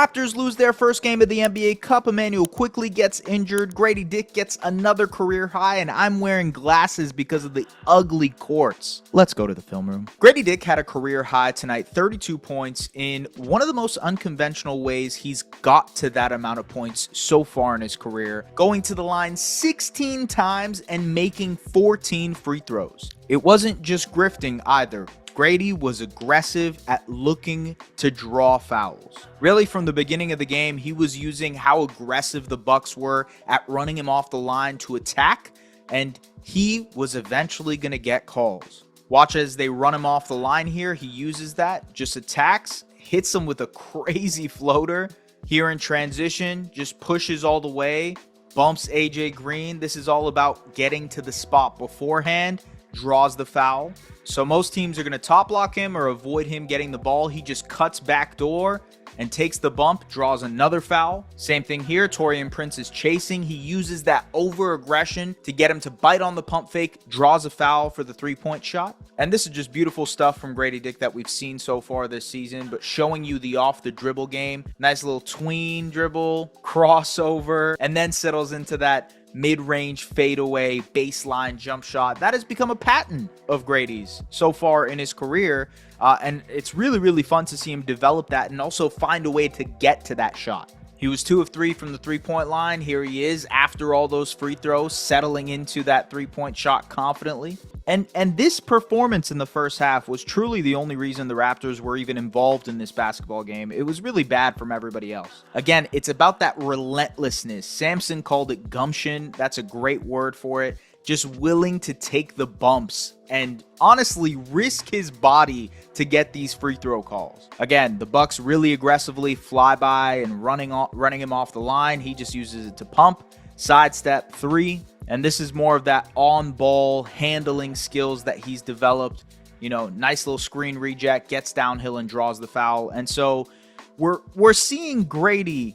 Raptors lose their first game of the NBA Cup. Immanuel Quickley gets injured. Gradey Dick gets another career high, and I'm wearing glasses because of the ugly courts. Let's go to the film room. Gradey Dick had a career high tonight, 32 points in one of the most unconventional ways he's got to that amount of points so far in his career, going to the line 16 times and making 14 free throws. It wasn't just grifting either. Gradey was aggressive at looking to draw fouls. Really, from the beginning of the game, he was using how aggressive the Bucks were at running him off the line to attack, and he was eventually going to get calls. Watch as they run him off the line here. He uses that, just attacks, hits him with a crazy floater. Here in transition, just pushes all the way, bumps AJ Green. This is all about getting to the spot beforehand, draws the foul. So most teams are going to top block him or avoid him getting the ball. He just cuts back door and takes the bump, draws another foul. Same thing here. Taurean Prince is chasing. He uses that over aggression to get him to bite on the pump fake, draws a foul for the three-point shot. And this is just beautiful stuff from Gradey Dick that we've seen so far this season, but showing you the off the dribble game. Nice little tween dribble, crossover, and then settles into that mid-range fadeaway baseline jump shot. That has become a pattern of Gradey's so far in his career, and it's really fun to see him develop that and also find a way to get to that shot. He was 2 of 3 from the three-point line. Here he is after all those free throws, settling into that three-point shot confidently. And this performance in the first half was truly the only reason the Raptors were even involved in this basketball game. It was really bad from everybody else. Again, it's about that relentlessness. Samson called it gumption. That's a great word for it. Just willing to take the bumps and honestly risk his body to get these free throw calls. Again, the Bucks really aggressively fly by and running him off the line. He just uses it to pump, sidestep, three. And this is more of that on-ball handling skills that he's developed. You know, nice little screen reject, gets downhill and draws the foul. And so we're seeing Gradey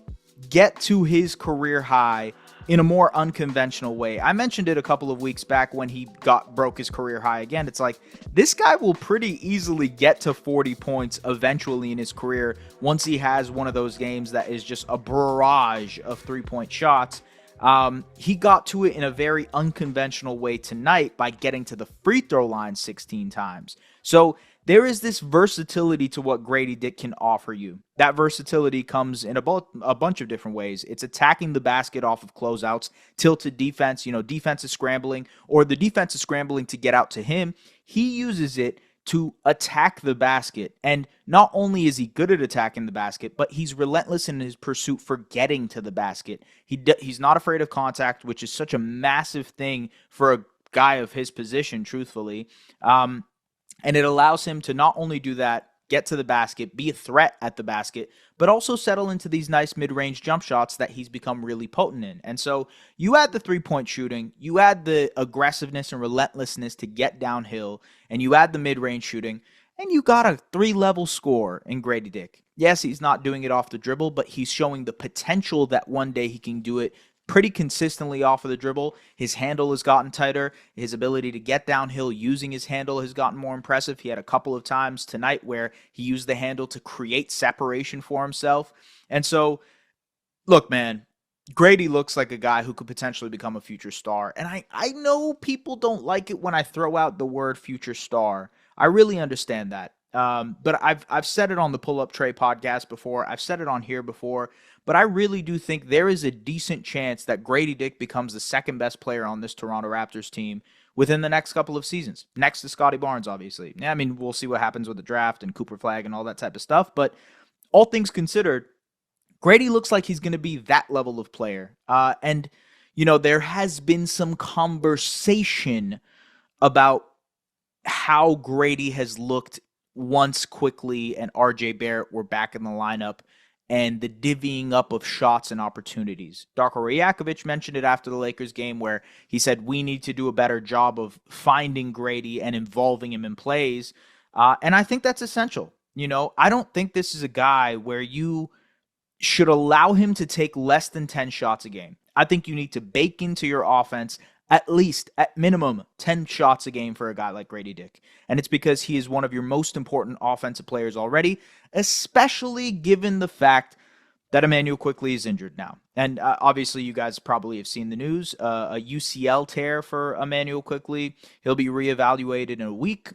get to his career high in a more unconventional way. I mentioned it a couple of weeks back when he broke his career high again. It's like, this guy will pretty easily get to 40 points eventually in his career once he has one of those games that is just a barrage of three-point shots. He got to it in a very unconventional way tonight by getting to the free throw line 16 times. So there is this versatility to what Gradey Dick can offer you. That versatility comes in a bunch of different ways. It's attacking the basket off of closeouts, tilted defense, defense is scrambling, or the defense is scrambling to get out to him. He uses it to attack the basket. And not only is he good at attacking the basket, but he's relentless in his pursuit for getting to the basket. He's not afraid of contact, which is such a massive thing for a guy of his position, truthfully. And it allows him to not only do that, get to the basket, be a threat at the basket, but also settle into these nice mid-range jump shots that he's become really potent in. And so you add the three-point shooting, you add the aggressiveness and relentlessness to get downhill, and you add the mid-range shooting, and you got a 3-level score in Gradey Dick. Yes, he's not doing it off the dribble, but he's showing the potential that one day he can do it pretty consistently off of the dribble. His handle has gotten tighter. His ability to get downhill using his handle has gotten more impressive. He had a couple of times tonight where he used the handle to create separation for himself. And so, look, man, Gradey looks like a guy who could potentially become a future star. And I know people don't like it when I throw out the word future star. I really understand that. But I've said it on the Pull Up Tray podcast before. I've said it on here before. But I really do think there is a decent chance that Gradey Dick becomes the second best player on this Toronto Raptors team within the next couple of seasons. Next to Scotty Barnes, obviously. Yeah, I mean, we'll see what happens with the draft and Cooper Flag and all that type of stuff. But all things considered, Gradey looks like he's going to be that level of player. And there has been some conversation about how Gradey has looked once Quickley and RJ Barrett were back in the lineup, and the divvying up of shots and opportunities. Darko Rajakovic mentioned it after the Lakers game where he said we need to do a better job of finding Gradey and involving him in plays. And I think that's essential. I don't think this is a guy where you should allow him to take less than 10 shots a game. I think you need to bake into your offense at least, at minimum, 10 shots a game for a guy like Gradey Dick. And it's because he is one of your most important offensive players already, especially given the fact that Immanuel Quickley is injured now. And obviously, you guys probably have seen the news. A UCL tear for Immanuel Quickley. He'll be reevaluated in a week.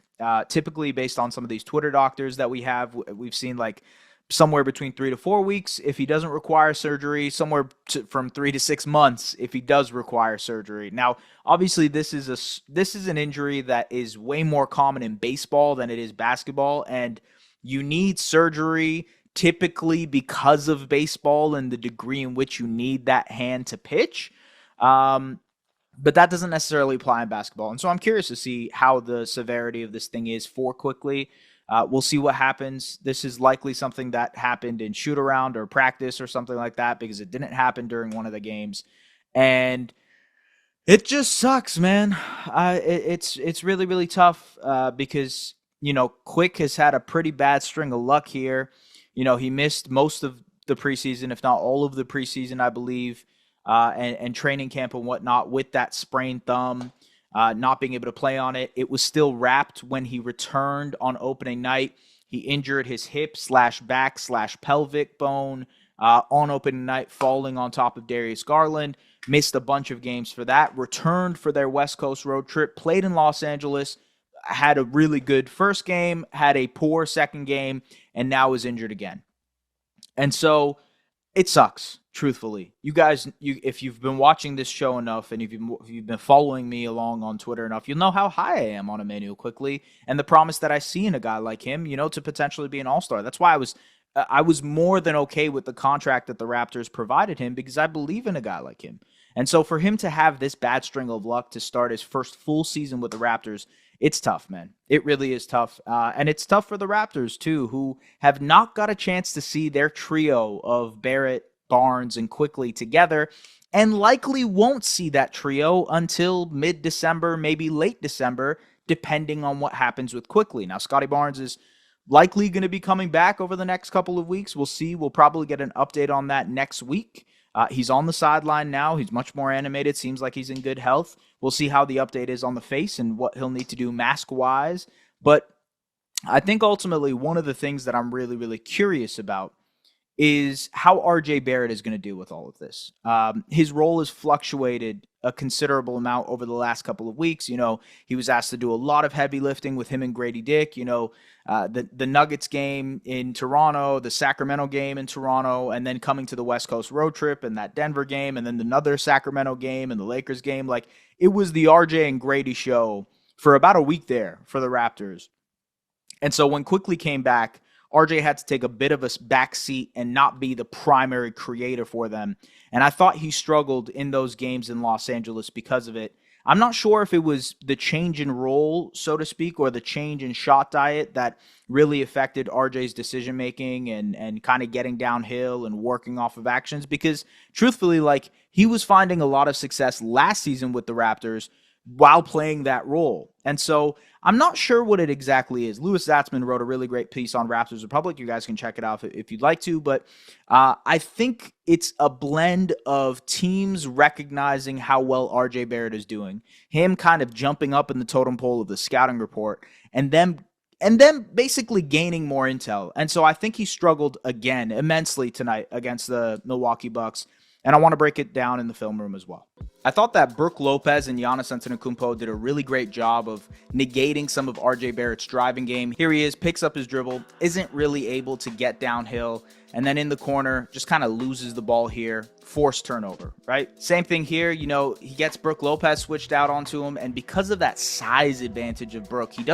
Typically, based on some of these Twitter doctors that we have, we've seen like somewhere between 3 to 4 weeks if he doesn't require surgery, from 3 to 6 months if he does require surgery. Now, obviously, this is an injury that is way more common in baseball than it is basketball, and you need surgery typically because of baseball and the degree in which you need that hand to pitch. But that doesn't necessarily apply in basketball. And so I'm curious to see how the severity of this thing is for Quickley. We'll see what happens. This is likely something that happened in shoot around or practice or something like that, because it didn't happen during one of the games. And it just sucks, man. It's really, really tough because, Quick has had a pretty bad string of luck here. He missed most of the preseason, if not all of the preseason, I believe, and training camp and whatnot with that sprained thumb, not being able to play on it. It was still wrapped when he returned on opening night. He injured his hip/back/pelvic bone on opening night, falling on top of Darius Garland. Missed a bunch of games for that. Returned for their West Coast road trip. Played in Los Angeles. Had a really good first game. Had a poor second game. And now is injured again. And so it sucks, truthfully. You guys, if you've been watching this show enough and if you've been following me along on Twitter enough, you'll know how high I am on Immanuel Quickley and the promise that I see in a guy like him, to potentially be an all-star. That's why I was more than okay with the contract that the Raptors provided him, because I believe in a guy like him. And so for him to have this bad string of luck to start his first full season with the Raptors, it's tough, man. It really is tough. And it's tough for the Raptors, too, who have not got a chance to see their trio of Barrett, Barnes, and Quickley together, and likely won't see that trio until mid-December, maybe late December, depending on what happens with Quickley. Now, Scotty Barnes is likely going to be coming back over the next couple of weeks. We'll see. We'll probably get an update on that next week. He's on the sideline now. He's much more animated. Seems like he's in good health. We'll see how the update is on the face and what he'll need to do mask-wise. But I think ultimately one of the things that I'm really, really curious about is how RJ Barrett is going to deal with all of this. His role has fluctuated a considerable amount over the last couple of weeks. He was asked to do a lot of heavy lifting with him and Gradey Dick. The Nuggets game in Toronto, the Sacramento game in Toronto, and then coming to the West Coast road trip and that Denver game, and then another Sacramento game and the Lakers game. Like, it was the RJ and Gradey show for about a week there for the Raptors. And so when Quickley came back, RJ had to take a bit of a back seat and not be the primary creator for them. And I thought he struggled in those games in Los Angeles because of it. I'm not sure if it was the change in role, so to speak, or the change in shot diet that really affected RJ's decision-making and kind of getting downhill and working off of actions. Because truthfully, he was finding a lot of success last season with the Raptors while playing that role. And so I'm not sure what it exactly is. Louis Zatzman wrote a really great piece on Raptors Republic. You guys can check it out if you'd like to. But I think it's a blend of teams recognizing how well RJ Barrett is doing, him kind of jumping up in the totem pole of the scouting report, and then basically gaining more intel. And so I think he struggled again immensely tonight against the Milwaukee Bucks. And I want to break it down in the film room as well. I thought that Brook Lopez and Giannis Antetokounmpo did a really great job of negating some of RJ Barrett's driving game. Here he is, picks up his dribble, isn't really able to get downhill, and then in the corner, just kind of loses the ball here. Forced turnover, right? Same thing here. He gets Brook Lopez switched out onto him, and because of that size advantage of Brook, he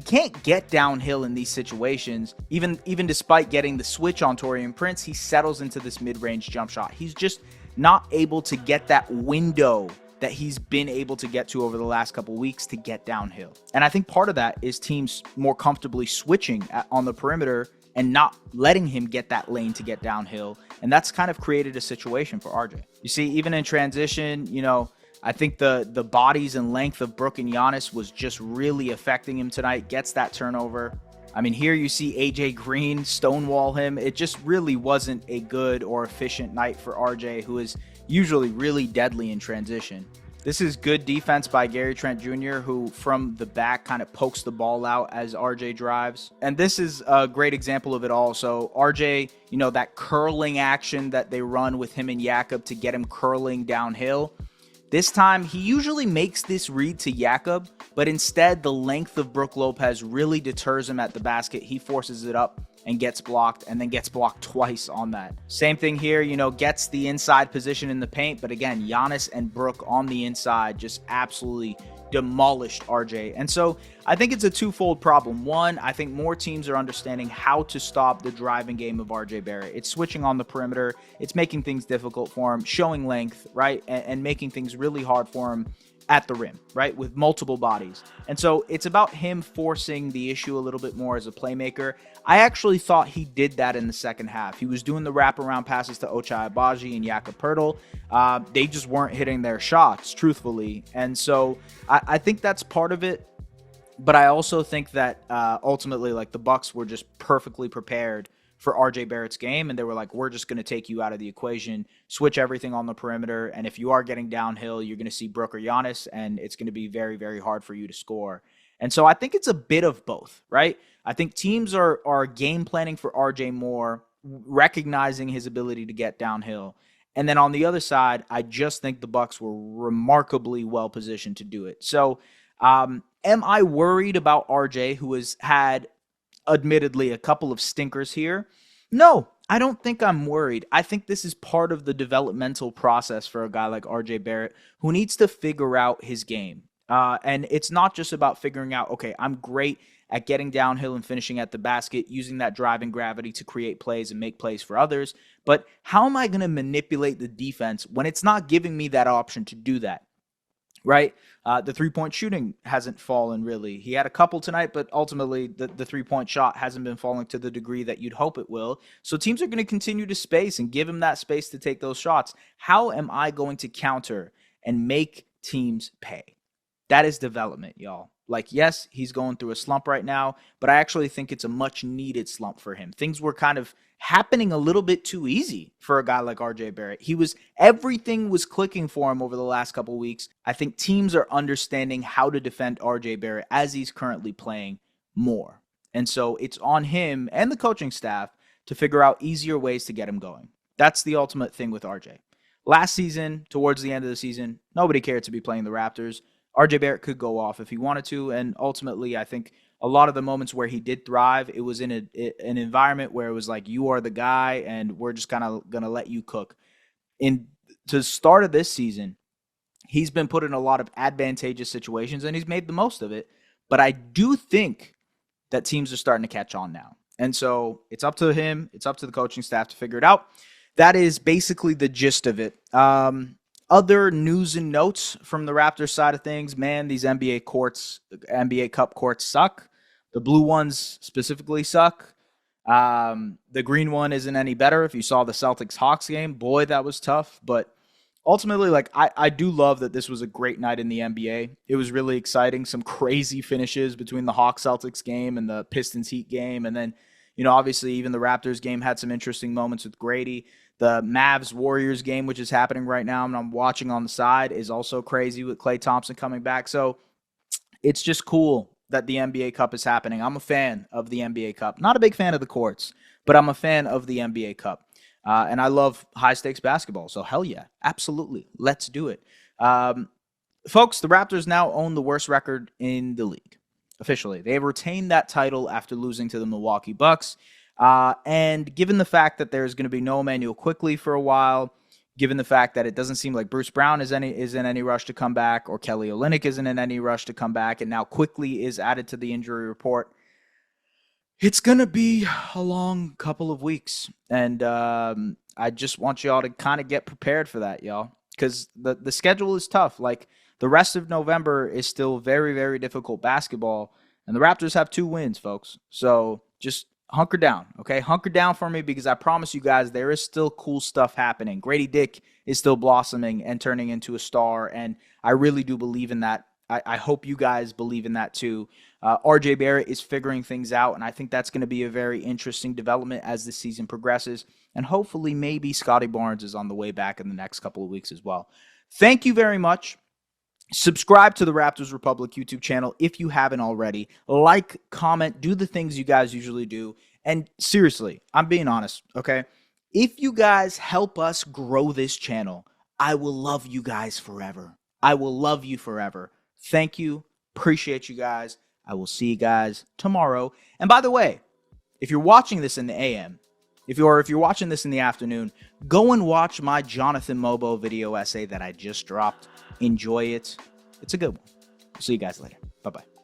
can't get downhill in these situations. Even despite getting the switch on Taurean Prince, he settles into this mid-range jump shot. He's just not able to get that window that he's been able to get to over the last couple weeks to get downhill. And I think part of that is teams more comfortably switching on the perimeter and not letting him get that lane to get downhill. And that's kind of created a situation for RJ. You see, even in transition, I think the bodies and length of Brook and Giannis was just really affecting him tonight. Gets that turnover. I mean, here you see AJ Green stonewall him. It just really wasn't a good or efficient night for RJ, who is usually really deadly in transition. This is good defense by Gary Trent Jr., who from the back kind of pokes the ball out as RJ drives. And this is a great example of it all. So RJ, that curling action that they run with him and Jakob to get him curling downhill. This time, he usually makes this read to Jakob, but instead the length of Brook Lopez really deters him at the basket. He forces it up and gets blocked, and then gets blocked twice on that. Same thing here, gets the inside position in the paint, but again, Giannis and Brook on the inside just absolutely demolished RJ. And so I think it's a twofold problem. One, I think more teams are understanding how to stop the driving game of RJ Barrett. It's switching on the perimeter. It's making things difficult for him, showing length, right? And making things really hard for him at the rim, right? With multiple bodies. And so it's about him forcing the issue a little bit more as a playmaker. I actually thought he did that in the second half. He was doing the wraparound passes to Ochai Agbaji and Jakob Poeltl. They just weren't hitting their shots, truthfully. And so I think that's part of it. But I also think that ultimately, the Bucks were just perfectly prepared for RJ Barrett's game, and they were like, we're just going to take you out of the equation, switch everything on the perimeter, and if you are getting downhill, you're going to see Brook or Giannis, and it's going to be very, very hard for you to score. And so I think it's a bit of both, right? I think teams are game planning for RJ more, recognizing his ability to get downhill. And then on the other side, I just think the Bucks were remarkably well positioned to do it. So am I worried about RJ, who has had admittedly a couple of stinkers here? No, I don't think I'm worried. I think this is part of the developmental process for a guy like RJ Barrett, who needs to figure out his game. And it's not just about figuring out, okay, I'm great at getting downhill and finishing at the basket, using that driving gravity to create plays and make plays for others. But how am I going to manipulate the defense when it's not giving me that option to do that? Right? The three-point shooting hasn't fallen, really. He had a couple tonight, but ultimately the three-point shot hasn't been falling to the degree that you'd hope it will. So teams are going to continue to space and give him that space to take those shots. How am I going to counter and make teams pay? That is development, y'all. Yes, he's going through a slump right now, but I actually think it's a much-needed slump for him. Things were kind of happening a little bit too easy for a guy like RJ Barrett. Everything was clicking for him over the last couple of weeks. I think teams are understanding how to defend RJ Barrett as he's currently playing more. And so it's on him and the coaching staff to figure out easier ways to get him going. That's the ultimate thing with RJ. Last season, towards the end of the season, nobody cared to be playing the Raptors. RJ Barrett could go off if he wanted to, and ultimately, I think a lot of the moments where he did thrive, it was in an environment where it was like, you are the guy, and we're just kind of going to let you cook. To the start of this season, he's been put in a lot of advantageous situations, and he's made the most of it. But I do think that teams are starting to catch on now. And so it's up to him, it's up to the coaching staff to figure it out. That is basically the gist of it. Other news and notes from the Raptors side of things, man, these NBA Cup courts suck. The blue ones specifically suck. The green one isn't any better. If you saw the Celtics-Hawks game, boy, that was tough. But ultimately, I do love that this was a great night in the NBA. It was really exciting. Some crazy finishes between the Hawks-Celtics game and the Pistons-Heat game. And then, obviously even the Raptors game had some interesting moments with Gradey. The Mavs-Warriors game, which is happening right now, and I'm watching on the side, is also crazy with Klay Thompson coming back. So it's just cool that the NBA Cup is happening. I'm a fan of the NBA Cup. Not a big fan of the courts, but I'm a fan of the NBA Cup. And I love high-stakes basketball. So hell yeah, absolutely. Let's do it. Folks, the Raptors now own the worst record in the league. Officially. They have retained that title after losing to the Milwaukee Bucks. And given the fact that there's going to be no Immanuel Quickley for a while, given the fact that it doesn't seem like Bruce Brown is in any rush to come back, or Kelly Olynyk isn't in any rush to come back, and now Quickley is added to the injury report, it's going to be a long couple of weeks. And I just want y'all to kind of get prepared for that, y'all, because the schedule is tough. The rest of November is still very, very difficult basketball, and the Raptors have 2 wins, folks. So just hunker down, okay? Hunker down for me, because I promise you guys there is still cool stuff happening. Gradey Dick is still blossoming and turning into a star, and I really do believe in that. I hope you guys believe in that too. RJ Barrett is figuring things out, and I think that's going to be a very interesting development as the season progresses, and hopefully maybe Scotty Barnes is on the way back in the next couple of weeks as well. Thank you very much Subscribe to the Raptors Republic YouTube channel if you haven't already. Like, comment, do the things you guys usually do. And seriously, I'm being honest, okay? If you guys help us grow this channel, I will love you guys forever. I will love you forever. Thank you. Appreciate you guys. I will see you guys tomorrow. And by the way, if you're watching this in the AM, if you're watching this in the afternoon, go and watch my Jonathan Mobo video essay that I just dropped. Enjoy it. It's a good one. See you guys later. Bye-bye.